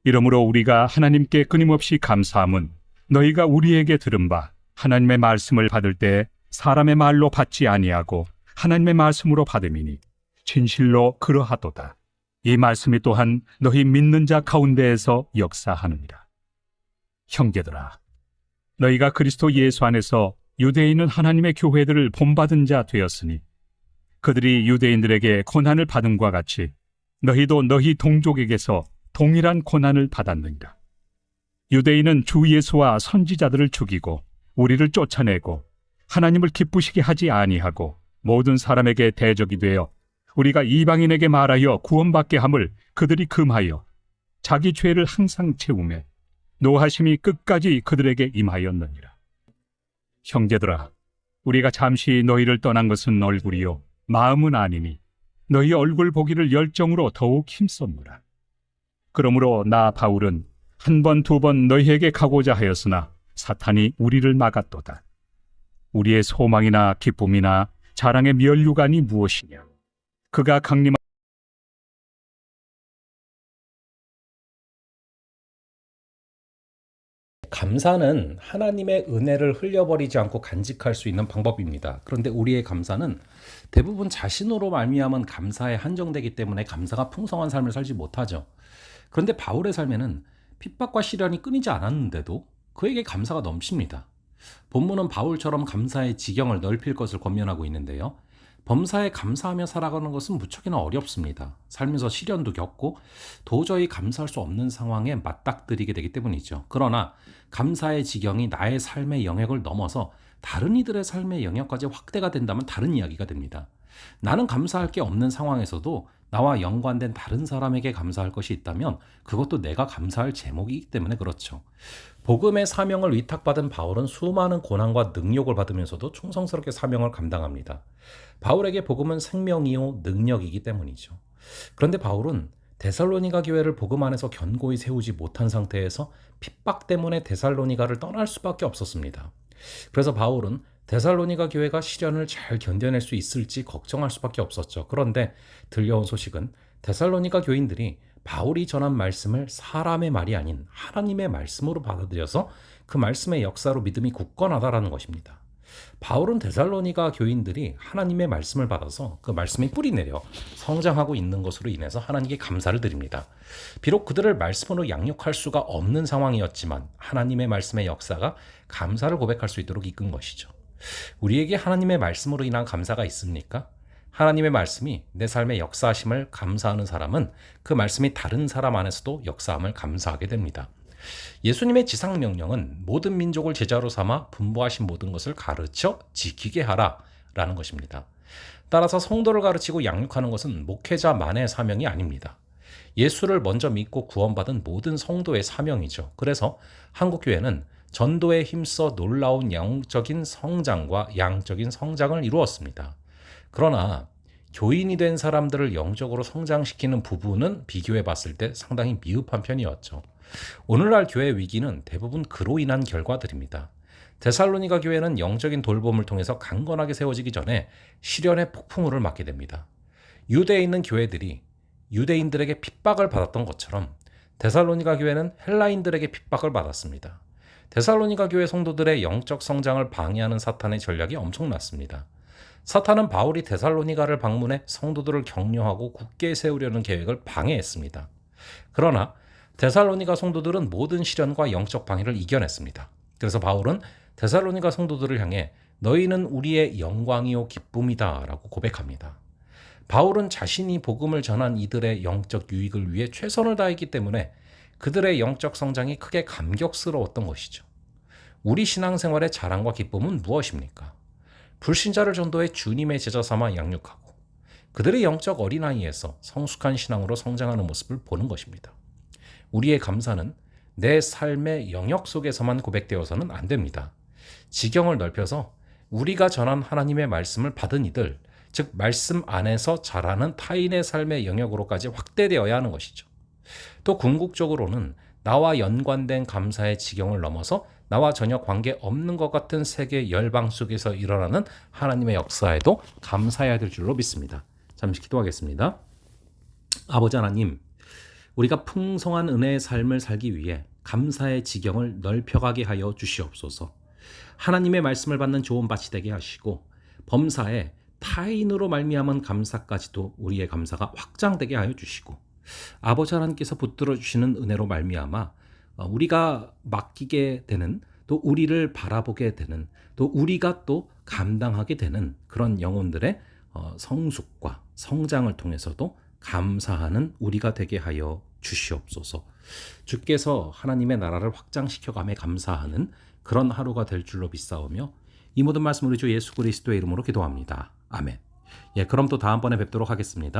이러므로 우리가 하나님께 끊임없이 감사함은 너희가 우리에게 들은 바 하나님의 말씀을 받을 때 사람의 말로 받지 아니하고 하나님의 말씀으로 받음이니 진실로 그러하도다. 이 말씀이 또한 너희 믿는 자 가운데에서 역사하느니라. 형제들아, 너희가 그리스도 예수 안에서 유대인은 하나님의 교회들을 본받은 자 되었으니 그들이 유대인들에게 고난을 받음과 같이 너희도 너희 동족에게서 동일한 고난을 받았느니라. 유대인은 주 예수와 선지자들을 죽이고 우리를 쫓아내고 하나님을 기쁘시게 하지 아니하고 모든 사람에게 대적이 되어 우리가 이방인에게 말하여 구원받게 함을 그들이 금하여 자기 죄를 항상 채우매 노하심이 끝까지 그들에게 임하였느니라. 형제들아, 우리가 잠시 너희를 떠난 것은 얼굴이요 마음은 아니니 너희 얼굴 보기를 열정으로 더욱 힘썼노라. 그러므로 나 바울은 한 번, 두 번 너희에게 가고자 하였으나 사탄이 우리를 막았도다. 우리의 소망이나 기쁨이나 자랑의 면류관이 무엇이냐? 그가 강림한 감사는 하나님의 은혜를 흘려버리지 않고 간직할 수 있는 방법입니다. 그런데 우리의 감사는 대부분 자신으로 말미암은 감사에 한정되기 때문에 감사가 풍성한 삶을 살지 못하죠. 그런데 바울의 삶에는 핍박과 시련이 끊이지 않았는데도 그에게 감사가 넘칩니다. 본문은 바울처럼 감사의 지경을 넓힐 것을 권면하고 있는데요. 범사에 감사하며 살아가는 것은 무척이나 어렵습니다. 살면서 시련도 겪고 도저히 감사할 수 없는 상황에 맞닥뜨리게 되기 때문이죠. 그러나 감사의 지경이 나의 삶의 영역을 넘어서 다른 이들의 삶의 영역까지 확대가 된다면 다른 이야기가 됩니다. 나는 감사할 게 없는 상황에서도 나와 연관된 다른 사람에게 감사할 것이 있다면 그것도 내가 감사할 제목이기 때문에 그렇죠. 복음의 사명을 위탁받은 바울은 수많은 고난과 능욕을 받으면서도 충성스럽게 사명을 감당합니다. 바울에게 복음은 생명이요 능력이기 때문이죠. 그런데 바울은 데살로니가 교회를 복음 안에서 견고히 세우지 못한 상태에서 핍박 때문에 데살로니가를 떠날 수밖에 없었습니다. 그래서 바울은 데살로니가 교회가 시련을 잘 견뎌낼 수 있을지 걱정할 수밖에 없었죠. 그런데 들려온 소식은 데살로니가 교인들이 바울이 전한 말씀을 사람의 말이 아닌 하나님의 말씀으로 받아들여서 그 말씀의 역사로 믿음이 굳건하다라는 것입니다. 바울은 데살로니가 교인들이 하나님의 말씀을 받아서 그 말씀이 뿌리내려 성장하고 있는 것으로 인해서 하나님께 감사를 드립니다. 비록 그들을 말씀으로 양육할 수가 없는 상황이었지만 하나님의 말씀의 역사가 감사를 고백할 수 있도록 이끈 것이죠. 우리에게 하나님의 말씀으로 인한 감사가 있습니까? 하나님의 말씀이 내 삶의 역사하심을 감사하는 사람은 그 말씀이 다른 사람 안에서도 역사함을 감사하게 됩니다. 예수님의 지상명령은 모든 민족을 제자로 삼아 분부하신 모든 것을 가르쳐 지키게 하라 라는 것입니다. 따라서 성도를 가르치고 양육하는 것은 목회자만의 사명이 아닙니다. 예수를 먼저 믿고 구원받은 모든 성도의 사명이죠. 그래서 한국교회는 전도에 힘써 놀라운 영적인 성장과 양적인 성장을 이루었습니다. 그러나 교인이 된 사람들을 영적으로 성장시키는 부분은 비교해 봤을 때 상당히 미흡한 편이었죠. 오늘날 교회 위기는 대부분 그로 인한 결과들입니다. 데살로니가 교회는 영적인 돌봄을 통해서 강건하게 세워지기 전에 시련의 폭풍우를 맞게 됩니다. 유대에 있는 교회들이 유대인들에게 핍박을 받았던 것처럼 데살로니가 교회는 헬라인들에게 핍박을 받았습니다. 데살로니가 교회 성도들의 영적 성장을 방해하는 사탄의 전략이 엄청났습니다. 사탄은 바울이 데살로니가를 방문해 성도들을 격려하고 굳게 세우려는 계획을 방해했습니다. 그러나 데살로니가 성도들은 모든 시련과 영적 방해를 이겨냈습니다. 그래서 바울은 데살로니가 성도들을 향해 너희는 우리의 영광이요 기쁨이다 라고 고백합니다. 바울은 자신이 복음을 전한 이들의 영적 유익을 위해 최선을 다했기 때문에 그들의 영적 성장이 크게 감격스러웠던 것이죠. 우리 신앙생활의 자랑과 기쁨은 무엇입니까? 불신자를 전도해 주님의 제자 삼아 양육하고 그들의 영적 어린아이에서 성숙한 신앙으로 성장하는 모습을 보는 것입니다. 우리의 감사는 내 삶의 영역 속에서만 고백되어서는 안 됩니다. 지경을 넓혀서 우리가 전한 하나님의 말씀을 받은 이들, 즉 말씀 안에서 자라는 타인의 삶의 영역으로까지 확대되어야 하는 것이죠. 또 궁극적으로는 나와 연관된 감사의 지경을 넘어서 나와 전혀 관계없는 것 같은 세계 열방 속에서 일어나는 하나님의 역사에도 감사해야 될 줄로 믿습니다. 잠시 기도하겠습니다. 아버지 하나님, 우리가 풍성한 은혜의 삶을 살기 위해 감사의 지경을 넓혀가게 하여 주시옵소서. 하나님의 말씀을 받는 좋은 밭이 되게 하시고 범사에 타인으로 말미암은 감사까지도 우리의 감사가 확장되게 하여 주시고 아버지 하나님께서 붙들어 주시는 은혜로 말미암아 우리가 맡기게 되는, 또 우리를 바라보게 되는, 또 우리가 또 감당하게 되는 그런 영혼들의 성숙과 성장을 통해서도 감사하는 우리가 되게 하여 주시옵소서. 주께서 하나님의 나라를 확장시켜가며 감사하는 그런 하루가 될 줄로 믿사오며 이 모든 말씀 우리 주 예수 그리스도의 이름으로 기도합니다. 아멘. 그럼 또 다음번에 뵙도록 하겠습니다.